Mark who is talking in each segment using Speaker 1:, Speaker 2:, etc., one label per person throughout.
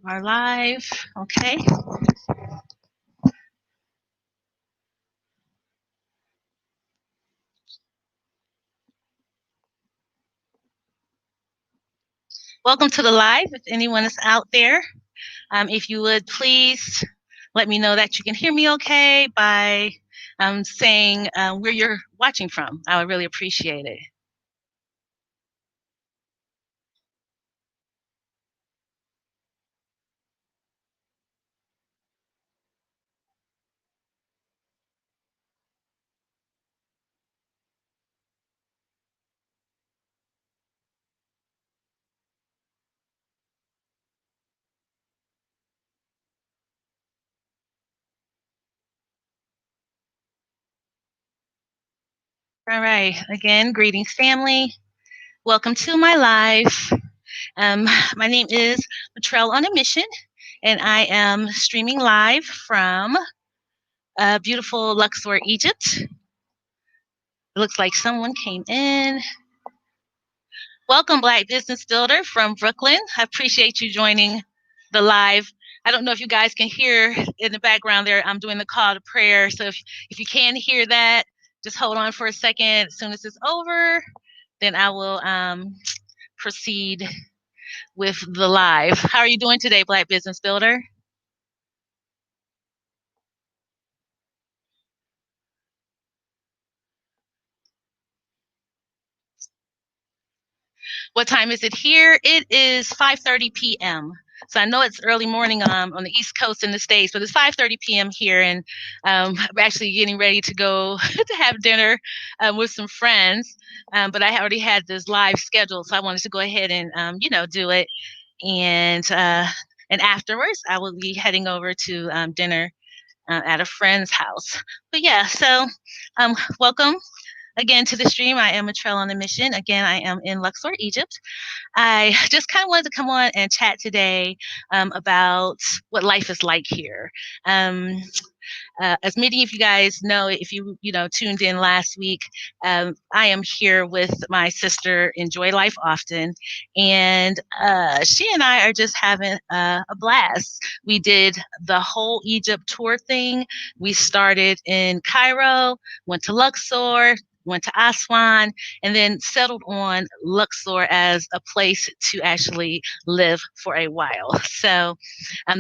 Speaker 1: are live. Okay. Welcome to the live. If anyone is out there, if you would please let me know that you can hear me okay by saying where you're watching from. I would really appreciate it. All right. Again, greetings, family. Welcome to my live. My name is Matrell On A Mission, and I am streaming live from beautiful Luxor, Egypt. It looks like someone came in. Welcome, Black Business Builder from Brooklyn. I appreciate you joining the live. I don't know if you guys can hear in the background there, I'm doing the call to prayer. So if you can hear that, just hold on for a second. As soon as it's over, then I will proceed with the live. How are you doing today, Black Business Builder? What time is it here? It is 5:30 p.m. So I know it's early morning on the East Coast in the States, but it's 5:30 p.m. here, and I'm actually getting ready to go to have dinner with some friends. But I already had this live schedule, so I wanted to go ahead and do it. And afterwards, I will be heading over to dinner at a friend's house. But yeah, so welcome again to the stream. I am Matrell On A Mission. Again, I am in Luxor, Egypt. I just kind of wanted to come on and chat today about what life is like here. As many of you guys know, if you tuned in last week, I am here with my sister, Enjoy Life Often, and she and I are just having a blast. We did the whole Egypt tour thing. We started in Cairo, went to Luxor, went to Aswan, and then settled on Luxor as a place to actually live for a while. So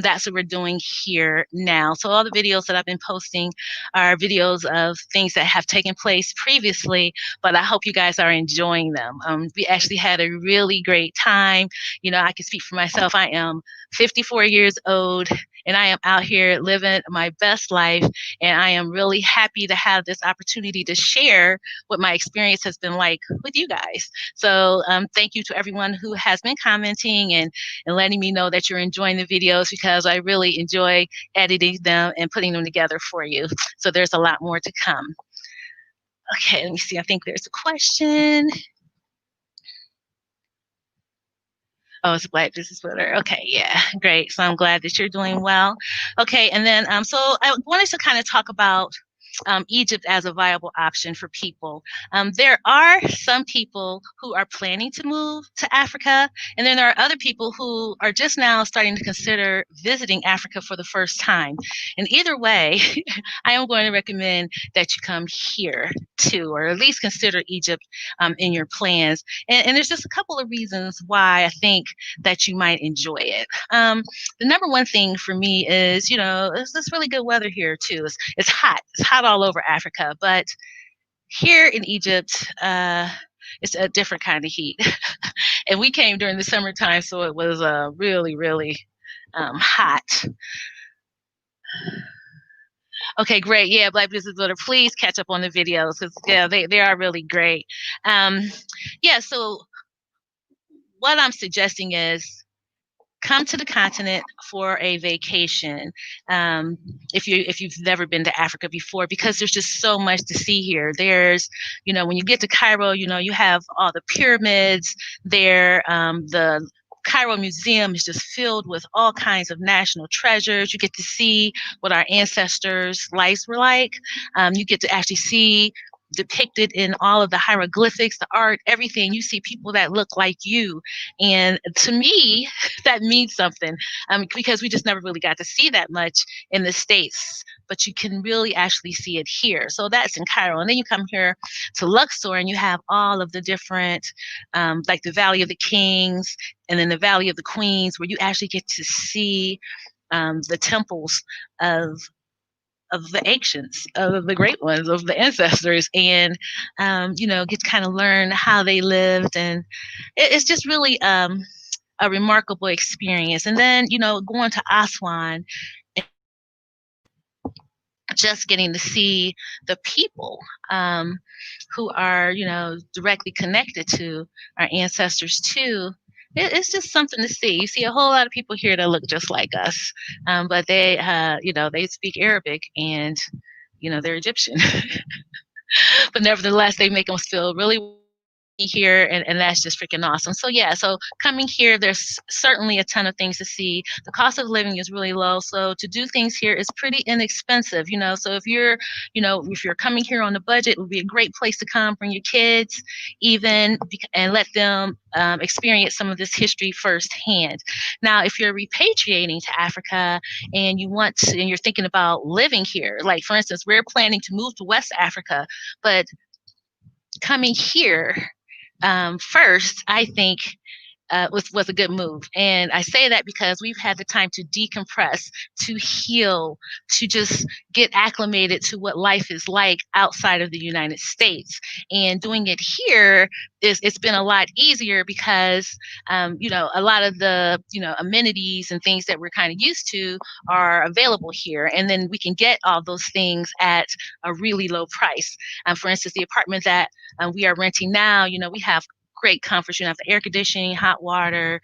Speaker 1: that's what we're doing here now. So all the videos that I've been posting are videos of things that have taken place previously, but I hope you guys are enjoying them. We actually had a really great time. I can speak for myself. I am 54 years old, and I am out here living my best life, and I am really happy to have this opportunity to share what my experience has been like with you guys. So thank you to everyone who has been commenting and letting me know that you're enjoying the videos, because I really enjoy editing them and putting them together for you. So there's a lot more to come. Okay, let me see. I think there's a question. Oh, it's a Black Business Builder. Okay, yeah, great. So I'm glad that you're doing well. Okay, and then so I wanted to kind of talk about Egypt as a viable option for people. There are some people who are planning to move to Africa, and then there are other people who are just now starting to consider visiting Africa for the first time. And either way, I am going to recommend that you come here too, or at least consider Egypt in your plans. And there's just a couple of reasons why I think that you might enjoy it. The number one thing for me is, it's this really good weather here too. It's hot. It's hot all over Africa, but here in Egypt, it's a different kind of heat. And we came during the summertime, so it was really, really hot. Okay, great. Yeah, Black Business Builder, please catch up on the videos, because yeah, they are really great. Yeah, so what I'm suggesting is come to the continent for a vacation, if you've never been to Africa before, because there's just so much to see here. There's, when you get to Cairo, you have all the pyramids there. The Cairo Museum is just filled with all kinds of national treasures. You get to see what our ancestors' lives were like. You get to actually see depicted in all of the hieroglyphics, the art, everything. You see people that look like you. And to me, that means something, because we just never really got to see that much in the States, but you can really actually see it here. So that's in Cairo. And then you come here to Luxor and you have all of the different, like the Valley of the Kings and then the Valley of the Queens, where you actually get to see the temples of the ancients, of the great ones, of the ancestors, and get to kind of learn how they lived, and it's just really a remarkable experience. And then going to Aswan, just getting to see the people who are directly connected to our ancestors too. It's just something to see. You see a whole lot of people here that look just like us, but they speak Arabic and they're Egyptian. But nevertheless, they make us feel really here, and that's just freaking awesome. So yeah, so coming here, there's certainly a ton of things to see. The cost of living is really low, so to do things here is pretty inexpensive. So if you're coming here on a budget, it would be a great place to come. Bring your kids, even, and let them experience some of this history firsthand. Now, if you're repatriating to Africa and you're thinking about living here, like for instance, we're planning to move to West Africa, but coming here first, I think, was a good move. And I say that because we've had the time to decompress, to heal, to just get acclimated to what life is like outside of the United States. And doing it here, it's been a lot easier because, a lot of the, amenities and things that we're kind of used to are available here. And then we can get all those things at a really low price. For instance, the apartment that we are renting now, we have great comfort. You have the air conditioning, hot water,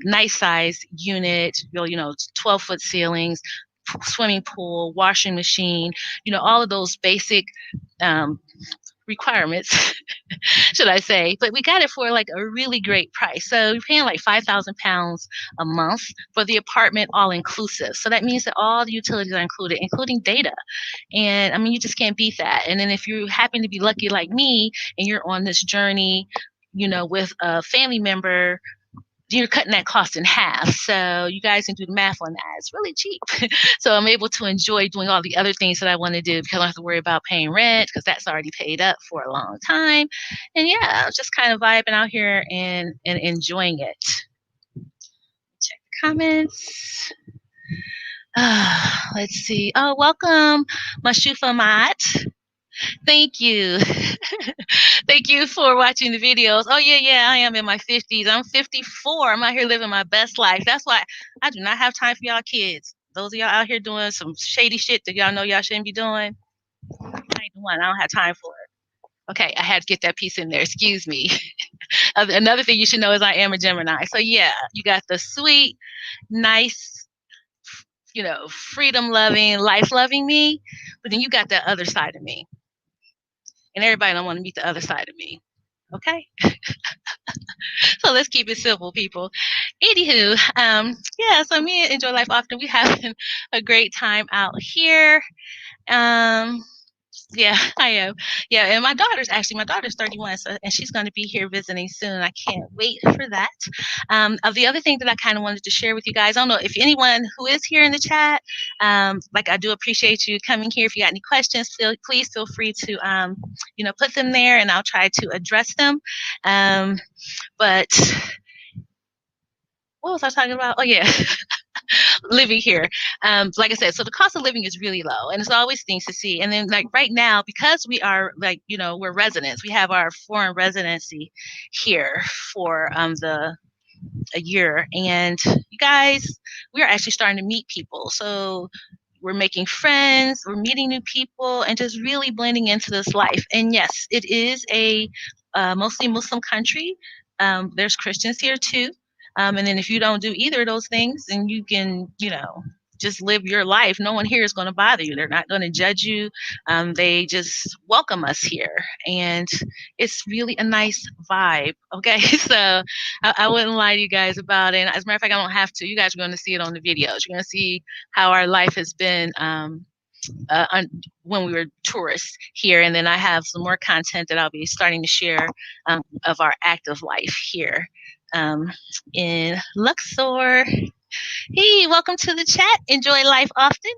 Speaker 1: nice size unit, 12-foot ceilings, swimming pool, washing machine, all of those basic requirements, should I say. But we got it for like a really great price. So you're paying like £5,000 a month for the apartment, all inclusive. So that means that all the utilities are included, including data. And I mean, you just can't beat that. And then if you happen to be lucky like me and you're on this journey, with a family member, you're cutting that cost in half. So you guys can do the math on that. It's really cheap. So I'm able to enjoy doing all the other things that I want to do because I don't have to worry about paying rent because that's already paid up for a long time. And yeah, just kind of vibing out here and enjoying it. Check the comments. Let's see. Oh, welcome, Mashufa Mat. Thank you. Thank you for watching the videos. Oh, yeah, I am in my 50s. I'm 54. I'm out here living my best life. That's why I do not have time for y'all kids. Those of y'all out here doing some shady shit that y'all know y'all shouldn't be doing, I ain't the one. I don't have time for it. Okay, I had to get that piece in there. Excuse me. Another thing you should know is I am a Gemini. So, yeah, you got the sweet, nice, freedom-loving, life-loving me, but then you got that other side of me. And everybody don't want to meet the other side of me. Okay? So let's keep it simple, people. Anywho, so me and Enjoy Life Often, we having a great time out here. Yeah, I am. Yeah, and my daughter's 31, and she's going to be here visiting soon. I can't wait for that. The other thing that I kind of wanted to share with you guys, I don't know if anyone who is here in the chat, I do appreciate you coming here. If you got any questions, please feel free to, put them there, and I'll try to address them. But what was I talking about? Oh, yeah. Living here. Like I said, so the cost of living is really low, and there's always things to see. And then like right now, because we are we're residents, we have our foreign residency here for a year. And you guys, we're actually starting to meet people. So we're making friends, we're meeting new people, and just really blending into this life. And yes, it is a mostly Muslim country. There's Christians here too. And then if you don't do either of those things, then you can, just live your life. No one here is going to bother you. They're not going to judge you. They just welcome us here. And it's really a nice vibe. Okay. So I wouldn't lie to you guys about it. And as a matter of fact, I don't have to. You guys are going to see it on the videos. You're going to see how our life has been when we were tourists here. And then I have some more content that I'll be starting to share of our active life here in Luxor. Hey, welcome to the chat. Enjoy life often.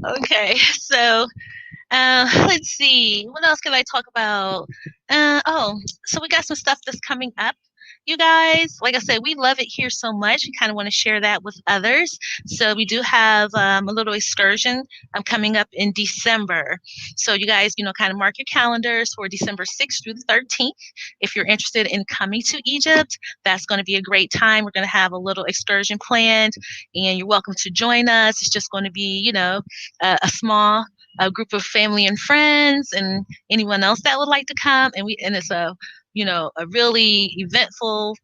Speaker 1: Okay, so let's see. What else can I talk about? So we got some stuff that's coming up. You guys, like I said, we love it here so much. We kind of want to share that with others. So we do have a little excursion coming up in December. So you guys, kind of mark your calendars for December 6th through the 13th. If you're interested in coming to Egypt, that's going to be a great time. We're going to have a little excursion planned, and you're welcome to join us. It's just going to be, a small group of family and friends and anyone else that would like to come. And it's a really event-filled,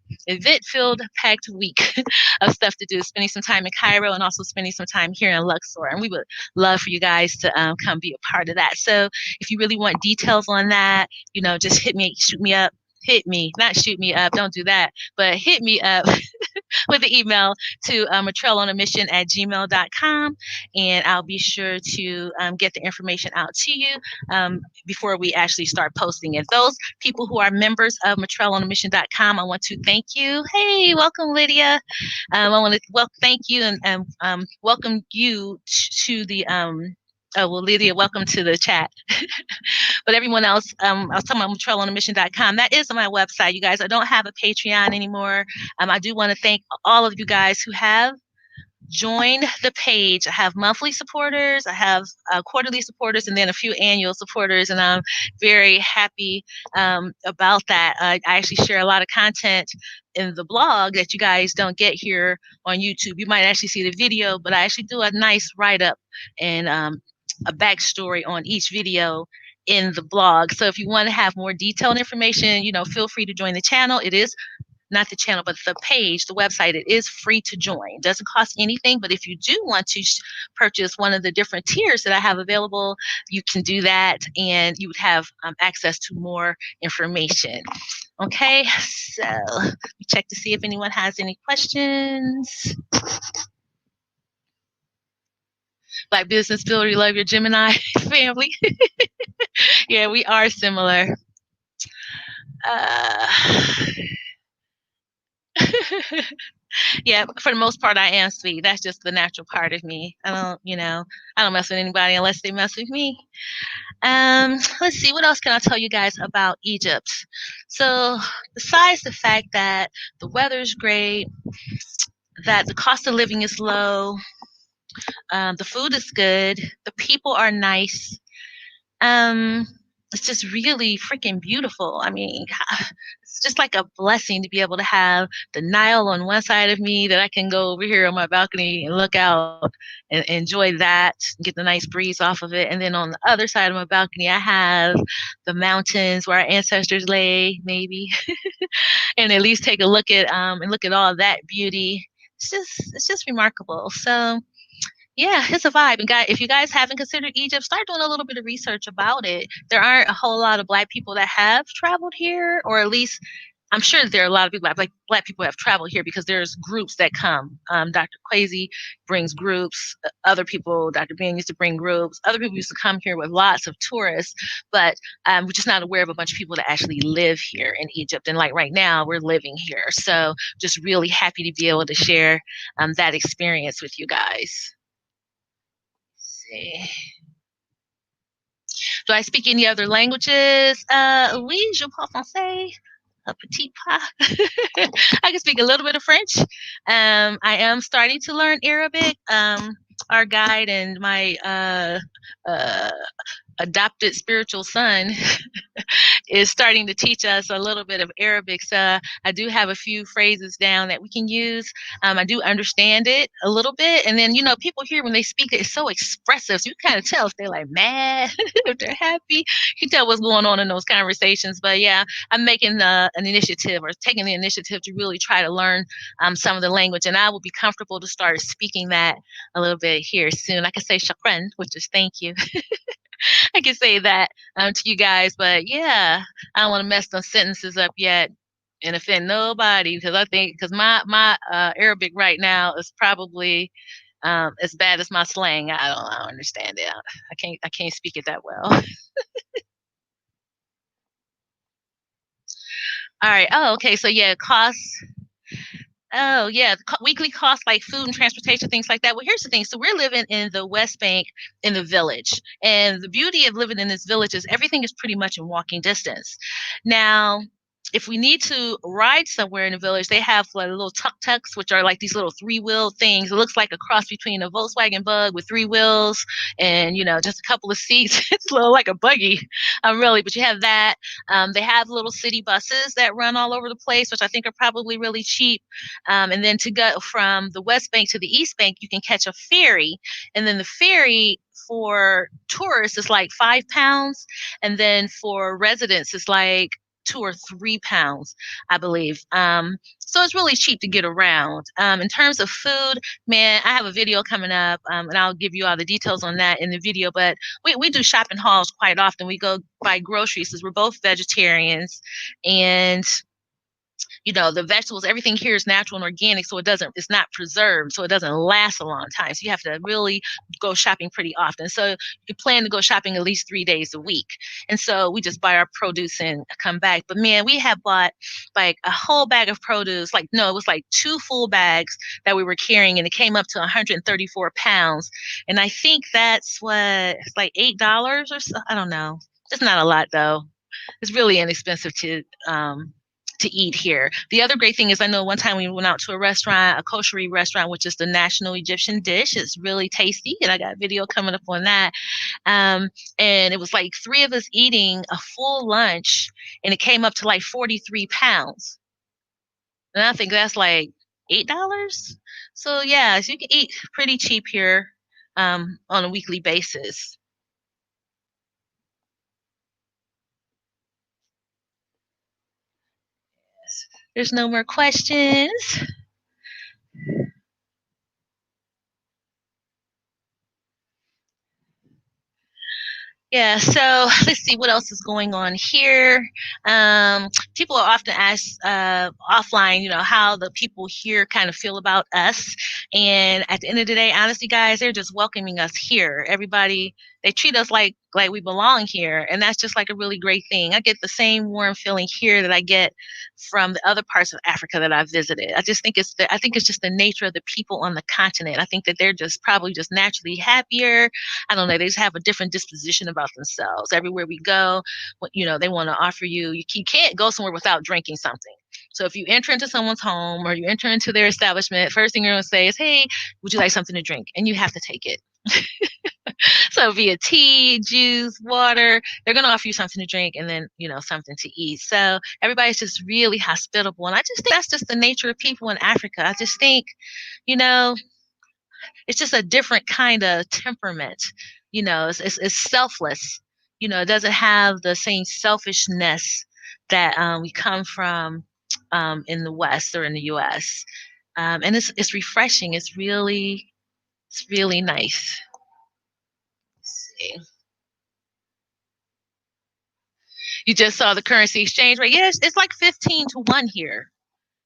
Speaker 1: packed week of stuff to do, spending some time in Cairo and also spending some time here in Luxor. And we would love for you guys to come be a part of that. So if you really want details on that, just shoot me up. Hit me, not shoot me up. Don't do that, but hit me up with the email to matrellonamission@gmail.com, and I'll be sure to get the information out to you before we actually start posting it. Those people who are members of matrellonamission.com, I want to thank you. Hey, welcome, Lydia. I want to thank you and welcome you to the Lydia, welcome to the chat. But everyone else, I was talking about matrellonamission.com. That is on my website, you guys. I don't have a Patreon anymore. I do want to thank all of you guys who have joined the page. I have monthly supporters, I have quarterly supporters, and then a few annual supporters, and I'm very happy about that. I actually share a lot of content in the blog that you guys don't get here on YouTube. You might actually see the video, but I actually do a nice write-up and a backstory on each video in the blog. So if you want to have more detailed information, feel free to join the channel. It is not the channel, but the page, the website. It is free to join. It doesn't cost anything, but if you do want to purchase one of the different tiers that I have available, you can do that, and you would have access to more information. Okay, so let me check to see if anyone has any questions. Black Business Builder, you love your Gemini family. Yeah, we are similar. Yeah, for the most part, I am sweet. That's just the natural part of me. I don't mess with anybody unless they mess with me. Let's see, what else can I tell you guys about Egypt? So besides the fact that the weather's great, that the cost of living is low, the food is good, the people are nice, it's just really freaking beautiful. I mean, it's just like a blessing to be able to have the Nile on one side of me that I can go over here on my balcony and look out and enjoy that, get the nice breeze off of it. And then on the other side of my balcony, I have the mountains where our ancestors lay, maybe, and at least take a look at and look at all that beauty. It's just remarkable. So yeah, it's a vibe. And if you guys haven't considered Egypt, start doing a little bit of research about it. There aren't a whole lot of Black people that have traveled here, or at least I'm sure there are a lot of people, like Black people have traveled here because there's groups that come. Dr. Kwesi brings groups. Other people, Dr. Ben used to bring groups. Other people used to come here with lots of tourists, but we're just not aware of a bunch of people that actually live here in Egypt. And like right now, we're living here. So just really happy to be able to share that experience with you guys. Do I speak any other languages? Oui, je parle français. A petit pas. I can speak a little bit of French. I am starting to learn Arabic. Our guide and my adopted spiritual son is starting to teach us a little bit of Arabic. So I do have a few phrases down that we can use. I do understand it a little bit. And then, people here when they speak, it's so expressive. So you kind of tell if they're like mad, if they're happy. You can tell what's going on in those conversations. But yeah, I'm making an initiative or taking the initiative to really try to learn some of the language. And I will be comfortable to start speaking that a little bit here soon. I can say shukran, which is thank you. I can say that to you guys, but yeah, I don't want to mess those sentences up yet. and offend nobody because I think because my Arabic right now is probably as bad as my slang. I don't understand it. I can't speak it that well. All right. Oh, okay. So yeah, costs. Oh, yeah, weekly costs like food and transportation, things like that. Well, here's the thing. So we're living in the West Bank in the village. And the beauty of living in this village is everything is pretty much in walking distance. Now, if we need to ride somewhere in the village, they have like little tuk-tuks, which are like these little three-wheel things. It looks like a cross between a Volkswagen Bug with three wheels and, just a couple of seats. It's a little like a buggy, really, but you have that. They have little city buses that run all over the place, which I think are probably really cheap. And then to go from the West Bank to the East Bank, you can catch a ferry. And then the ferry for tourists is like £5. And then for residents, it's like £2 or £3, I believe. So it's really cheap to get around. In terms of food, man, I have a video coming up, and I'll give you all the details on that in the video. But we do shopping hauls quite often. We go buy groceries because we're both vegetarians, and the vegetables, everything here is natural and organic, so it's not preserved, so it doesn't last a long time. So you have to really go shopping pretty often. So you plan to go shopping at least 3 days a week. And so we just buy our produce and come back. But man, we have bought like a whole bag of produce. Like, no, it was like 2 full bags that we were carrying, and it came up to 134 pounds. And I think that's like $8 or so. I don't know. It's not a lot though. It's really inexpensive to eat here. The other great thing is I know one time we went out to a restaurant, a kosher restaurant, which is the national Egyptian dish. It's really tasty, and I got a video coming up on that. And it was like three of us eating a full lunch, and it came up to like 43 pounds. And I think that's like $8. So yeah, so you can eat pretty cheap here on a weekly basis. There's no more questions. Yeah, so let's see what else is going on here. People are often asked offline, how the people here kind of feel about us. And at the end of the day, honestly, guys, they're just welcoming us here. Everybody, they treat us like we belong here, and that's just like a really great thing. I get the same warm feeling here that I get from the other parts of Africa that I've visited. I think it's just the nature of the people on the continent. I think that they're just probably just naturally happier. I don't know. They just have a different disposition about themselves. Everywhere we go, they want to offer you can't go somewhere without drinking something. So if you enter into someone's home or you enter into their establishment, first thing you're going to say is, "Hey, would you like something to drink?" And you have to take it. So via tea, juice, water, they're going to offer you something to drink and then, something to eat. So everybody's just really hospitable. And I just think that's just the nature of people in Africa. I just think, you know, it's just a different kind of temperament. It's selfless. It doesn't have the same selfishness that we come from in the West or in the U.S. And it's refreshing. It's really nice. Let's see. You just saw the currency exchange rate. Yeah, it's like 15 to 1 here.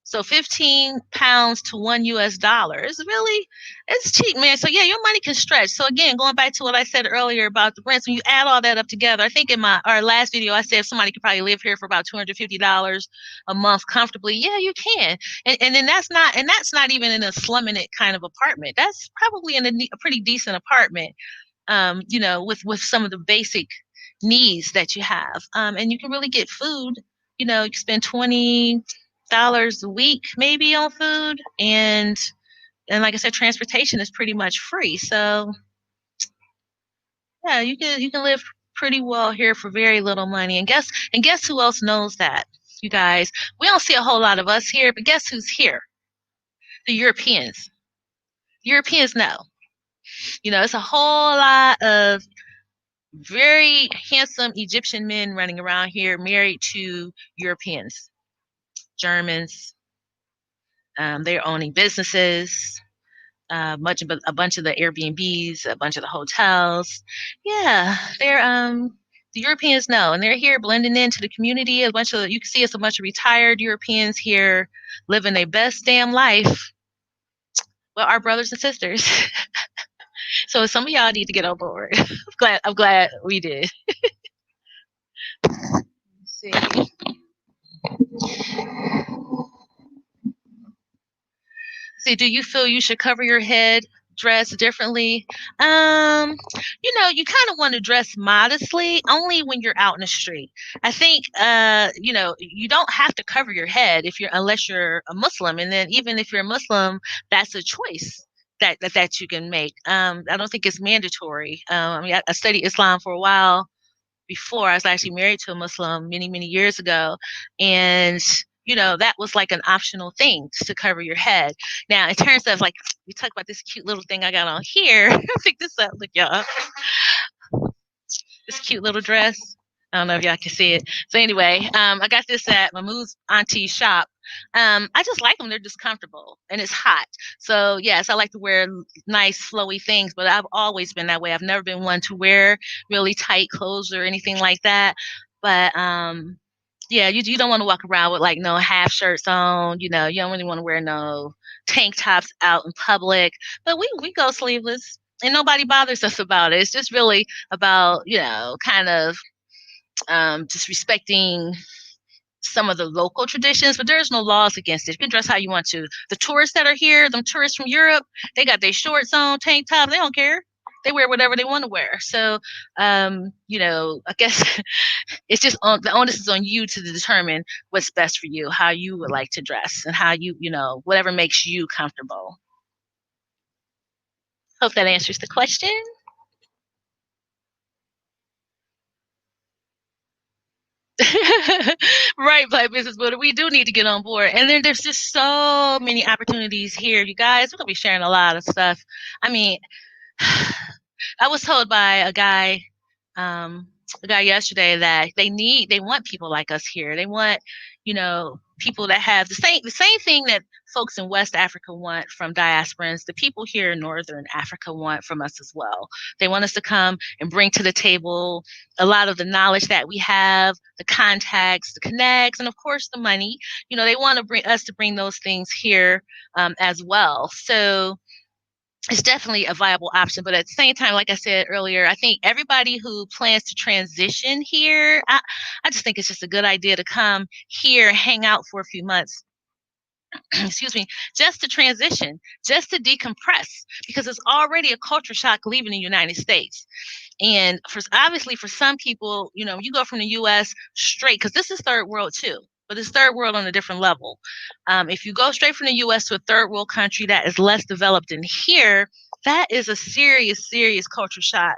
Speaker 1: So £15 to $1. It's cheap, man. So yeah, your money can stretch. So again, going back to what I said earlier about the rents, when you add all that up together, I think in our last video I said if somebody could probably live here for about $250 a month comfortably. Yeah, you can. And then that's not even in a slumming it kind of apartment. That's probably in a pretty decent apartment. With some of the basic needs that you have. And you can really get food. You can spend $20 a week maybe on food, and like I said, transportation is pretty much free. So yeah, you can live pretty well here for very little money. And guess who else knows that? You guys, we don't see a whole lot of us here, but guess who's here? The Europeans. Europeans know. It's a whole lot of very handsome Egyptian men running around here, married to Europeans, Germans. They're owning businesses, a bunch of the Airbnbs, a bunch of the hotels. Yeah, they're The Europeans know, and they're here blending into the community. You can see it's a bunch of retired Europeans here living their best damn life. Well, our brothers and sisters. So some of y'all need to get on board. I'm glad we did. Let's see. See, do you feel you should cover your head, dress differently? You kind of want to dress modestly only when you're out in the street. I think, you don't have to cover your head unless you're a Muslim, and then even if you're a Muslim, that's a choice that you can make. I don't think it's mandatory. I studied Islam for a while before. I was actually married to a Muslim many, many years ago. And, that was like an optional thing to cover your head. Now, in terms of like, we talk about this cute little thing I got on here. Pick this up. Look, y'all. This cute little dress. I don't know if y'all can see it. So anyway, I got this at Mahmoud's auntie's shop. I just like them. They're just comfortable and it's hot. So yes, I like to wear nice flowy things, but I've always been that way. I've never been one to wear really tight clothes or anything like that. But yeah, you don't want to walk around with like no half shirts on. You don't really want to wear no tank tops out in public. But we go sleeveless and nobody bothers us about it. It's just really about, kind of just respecting some of the local traditions, but there's no laws against it. You can dress how you want to. The tourists that are here, them tourists from Europe, they got their shorts on, tank top, they don't care. They wear whatever they want to wear. So, I guess it's just the onus is on you to determine what's best for you, how you would like to dress, and how whatever makes you comfortable. Hope that answers the question. Right, Black Business Builder. We do need to get on board. And there's just so many opportunities here, you guys. We're going to be sharing a lot of stuff. I mean, I was told by a guy yesterday that they want people like us here. They want, people that have the same thing that folks in West Africa want from diasporans, the people here in Northern Africa want from us as well. They want us to come and bring to the table a lot of the knowledge that we have, the contacts, the connects, and of course the money. They want to bring those things here as well. So it's definitely a viable option. But at the same time, like I said earlier, I think everybody who plans to transition here, I just think it's just a good idea to come here, hang out for a few months, excuse me, just to transition, just to decompress, because it's already a culture shock leaving the United States. And obviously for some people, you go from the U.S. straight, because this is third world too, but it's third world on a different level. If you go straight from the U.S. to a third world country that is less developed than here, that is a serious, serious culture shock.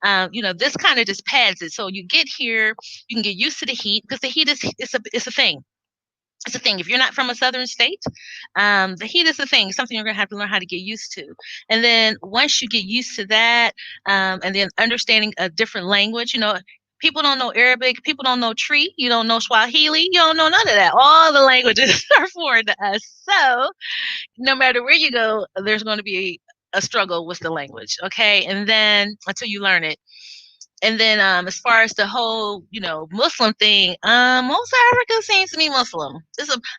Speaker 1: This kind of just pads it. So you get here, you can get used to the heat, because the heat it's a thing. It's a thing. If you're not from a southern state, the heat is a thing, something you're going to have to learn how to get used to. And then once you get used to that, and then understanding a different language, people don't know Arabic, people don't know Tree, you don't know Swahili, you don't know none of that. All the languages are foreign to us. So no matter where you go, there's going to be a struggle with the language. Okay. And then until you learn it. And then as far as the whole, Muslim thing, most Africa seems to be Muslim.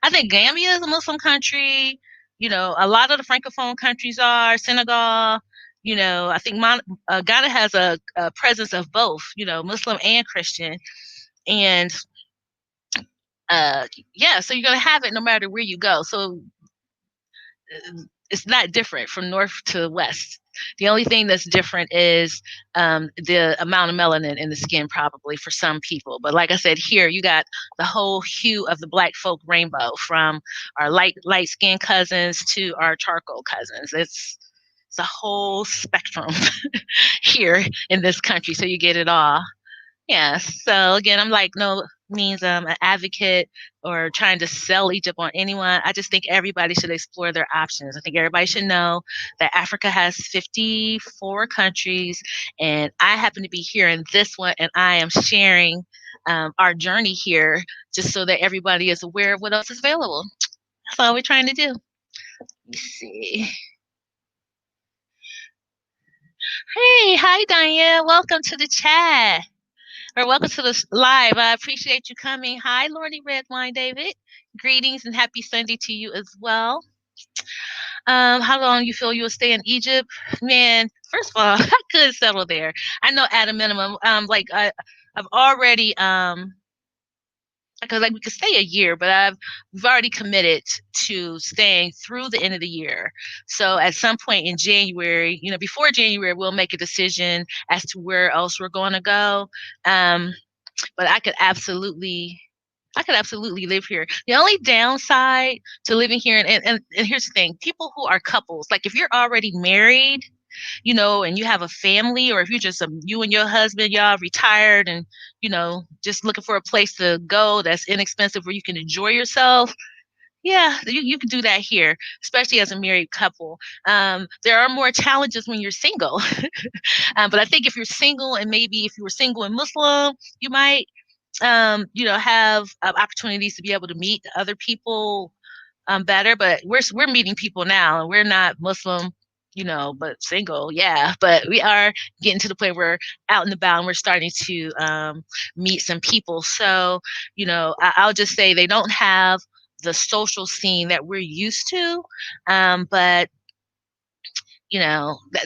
Speaker 1: I think Gambia is a Muslim country. A lot of the Francophone countries are. Senegal. I think Ghana has a presence of both, Muslim and Christian. And yeah, so you're going to have it no matter where you go. So it's not different from north to west. The only thing that's different is the amount of melanin in the skin, probably for some people. But like I said, here you got the whole hue of the Black folk rainbow, from our light skinned cousins to our charcoal cousins. It's a whole spectrum here in this country, so you get it all. Yeah. So again, I'm like no means an advocate or trying to sell Egypt on anyone. I just think everybody should explore their options. I think everybody should know that Africa has 54 countries, and I happen to be here in this one, and I am sharing our journey here just so that everybody is aware of what else is available. That's all we're trying to do. Let me see. Hey, hi Diane. Welcome to the chat. Or welcome to this live. I appreciate you coming. Hi, Lordy Red Wine David. Greetings and happy Sunday to you as well. How long you feel you'll stay in Egypt? Man, first of all, I could settle there. I know at a minimum, I've already because like we could stay a year, but we've already committed to staying through the end of the year. So at some point in January, before January, we'll make a decision as to where else we're going to go. But I could absolutely live here. The only downside to living here, and here's the thing, people who are couples, like if you're already married, and you have a family, or if you're just you and your husband, y'all retired and, just looking for a place to go that's inexpensive where you can enjoy yourself. Yeah, you can do that here, especially as a married couple. There are more challenges when you're single. But I think if you're single, and maybe if you were single and Muslim, you might, have opportunities to be able to meet other people better. But we're meeting people now, and we're not Muslim, but single. Yeah, but we are getting to the point where out and about, and we're starting to meet some people. So, I'll just say they don't have the social scene that we're used to, but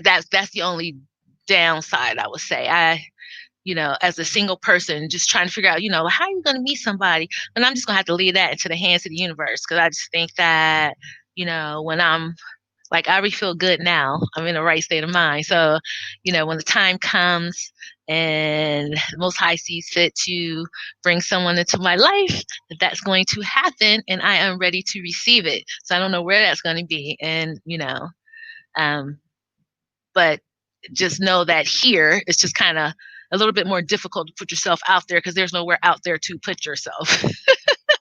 Speaker 1: that's the only downside, I would say. As a single person, just trying to figure out, how are you going to meet somebody? And I'm just going to have to leave that into the hands of the universe, because I just think that, when I'm like, I already feel good now. I'm in the right state of mind. So, when the time comes and the Most High sees fit to bring someone into my life, that's going to happen, and I am ready to receive it. So I don't know where that's going to be. And, but just know that here it's just kind of a little bit more difficult to put yourself out there, because there's nowhere out there to put yourself.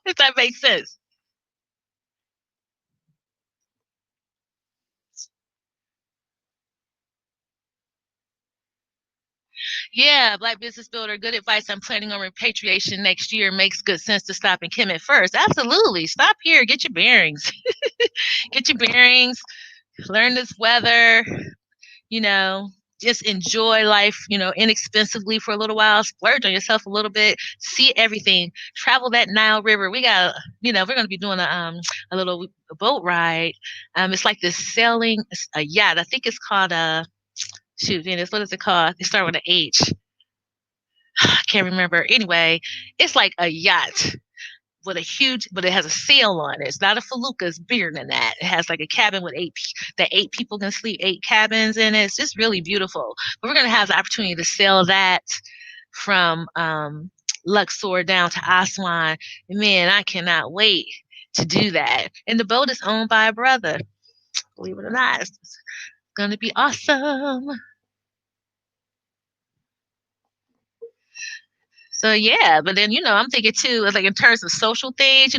Speaker 1: If that makes sense. Yeah, Black Business Builder, good advice. I'm planning on repatriation next year. Makes good sense to stop in Kemet first. Absolutely. Stop here. Get your bearings. Get your bearings. Learn this weather. you know, just enjoy life, inexpensively for a little while, splurge on yourself a little bit, see everything, travel that Nile River. We got, we're going to be doing a little boat ride. It's like this sailing, a yacht. I think it's called, shoot, Venus, what is it called? It starts with an H. I can't remember. Anyway, it's like a yacht with a huge, but it has a sail on it. It's not a felucca. It's bigger than that. It has like a cabin with that 8 people can sleep, 8 cabins in it. It's just really beautiful. But we're going to have the opportunity to sail that from Luxor down to Aswan. And man, I cannot wait to do that. And the boat is owned by a brother. Believe it or not, it's going to be awesome. So yeah, but then I'm thinking too, like in terms of social things,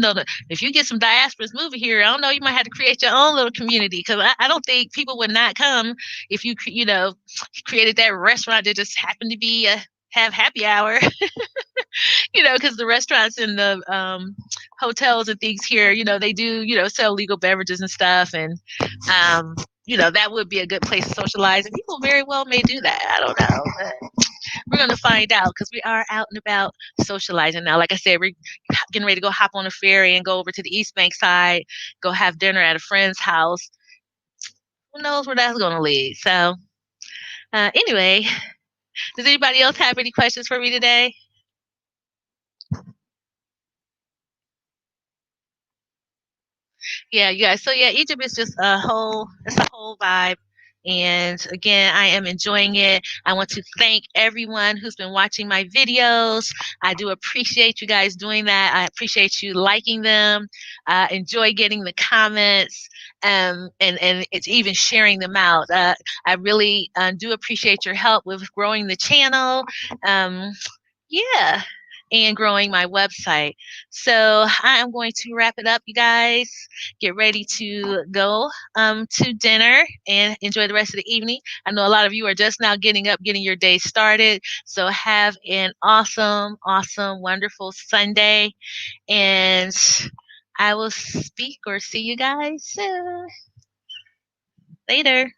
Speaker 1: if you get some diasporas moving here, I don't know, you might have to create your own little community, because I don't think people would not come if you created that restaurant that just happened to be have happy hour, because the restaurants and the hotels and things here, they do sell legal beverages and stuff, and that would be a good place to socialize, and people very well may do that. I don't know, but we're going to find out, because we are out and about socializing now. Like I said, we're getting ready to go hop on a ferry and go over to the East Bank side, go have dinner at a friend's house. Who knows where that's going to lead? So anyway, does anybody else have any questions for me today? Yeah, you guys. So yeah, Egypt is just it's a whole vibe. And again, I am enjoying it. I want to thank everyone who's been watching my videos. I do appreciate you guys doing that. I appreciate you liking them. Enjoy getting the comments, and it's even sharing them out. I really do appreciate your help with growing the channel. Yeah, and growing my website. So I am going to wrap it up, you guys. Get ready to go to dinner and enjoy the rest of the evening. I know a lot of you are just now getting up, getting your day started. So have an awesome, awesome, wonderful Sunday. And I will speak or see you guys soon. Later.